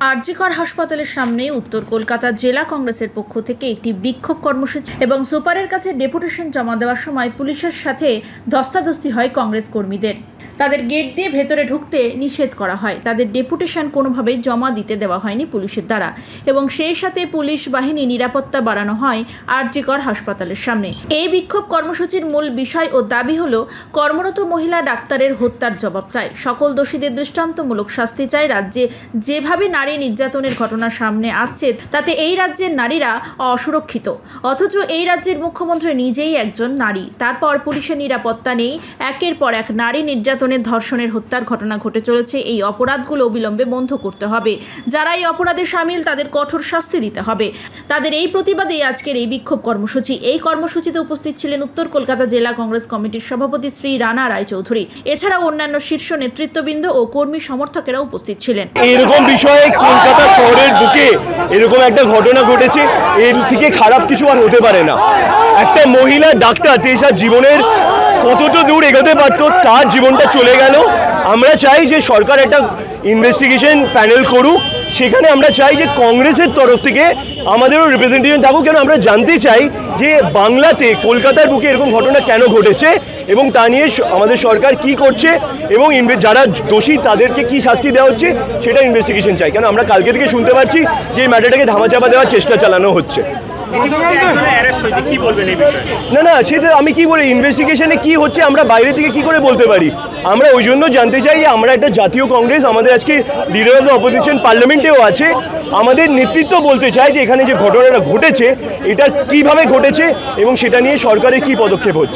আরজিকর হাসপাতালের সামনে উত্তর কলকাতা জেলা কংগ্রেসের পক্ষ থেকে একটি বিক্ষোভ কর্মসূচি এবং সুপারের কাছে ডেপুটেশন জমা দেওয়ার সময় পুলিশের সাথে ধস্তাধস্তি হয় কংগ্রেস কর্মীদের। তাদের গেট দিয়ে ভেতরে ঢুকতে নিষেধ করা হয়। তাদের ডেপুটেশন কোনোভাবেই জমা দিতে দেওয়া হয়নি পুলিশের দ্বারা এবং সেই সাথে পুলিশ বাহিনী নিরাপত্তা বাড়ানো হয় আরজিকর হাসপাতালের সামনে। এই বিক্ষোভ কর্মসূচির মূল বিষয় ও দাবি হলো কর্মরত মহিলা ডাক্তারের হত্যার জবাব চাই, সকল দোষীদের দৃষ্টান্তমূলক শাস্তি চাই। রাজ্যে যেভাবে নারী নির্যাতনের ঘটনা সামনে আসছে তাতে এই রাজ্যের নারীরা অসুরক্ষিত, অথচ এই রাজ্যের মুখ্যমন্ত্রী নিজেই একজন নারী। তারপর পুলিশের নিরাপত্তা নেই, একের পর এক নারী নির্যাতনের, ধর্ষণের, হত্যার ঘটনা ঘটে চলেছে। এই অপরাধগুলো অবিলম্বে বন্ধ করতে হবে। যারা এই অপরাধে সামিল তাদের কঠোর শাস্তি দিতে হবে। তাদের এই প্রতিবাদেই আজকের এই বিক্ষোভ কর্মসূচি। এই কর্মসূচিতে উপস্থিত ছিলেন উত্তর কলকাতা জেলা কংগ্রেস কমিটির সভাপতি শ্রী রানা রায়চৌধুরী, এছাড়াও অন্যান্য শীর্ষ নেতৃত্ববৃন্দ ও কর্মী সমর্থকেরা উপস্থিত ছিলেন। এরকম বিষয়ে কলকাতা শহরের বুকে এরকম একটা ঘটনা ঘটেছে, এর থেকে খারাপ কিছু আর হতে পারে না। একটা মহিলা ডাক্তার তার জীবনের কতটা দূর এগোতে পারতো, তার জীবনটা চলে গেল। আমরা চাই যে সরকার একটা ইনভেস্টিগেশন প্যানেল করুক, সেখানে আমরা চাই যে কংগ্রেসের তরফ থেকে আমাদেরও রিপ্রেজেন্টেশন থাকুক। কেন আমরা জানতে চাই যে বাংলাতে কলকাতার বুকে এরকম ঘটনা কেন ঘটেছে এবং তা নিয়ে আমাদের সরকার কি করছে এবং যারা দোষী তাদেরকে কি শাস্তি দেওয়া হচ্ছে সেটা ইনভেস্টিগেশন চাই। কেন আমরা কালকে থেকে শুনতে পাচ্ছি যে এই ম্যাটারটাকে ধামাচাপা দেওয়ার চেষ্টা চালানো হচ্ছে। না, সেটা আমি কি বলি, ইনভেস্টিগেশনে কি হচ্ছে আমরা বাইরে থেকে কি করে বলতে পারি? আমরা ওই জন্য জানতে চাই যে আমরা একটা জাতীয় কংগ্রেস, আমাদের আজকে লিডার অফ দ্য অপোজিশন পার্লামেন্টেও আছে, আমাদের নেতৃত্ব বলতে চাই যে এখানে যে ঘটনাটা ঘটেছে এটা কিভাবে ঘটেছে এবং সেটা নিয়ে সরকারের কি পদক্ষেপ হচ্ছে।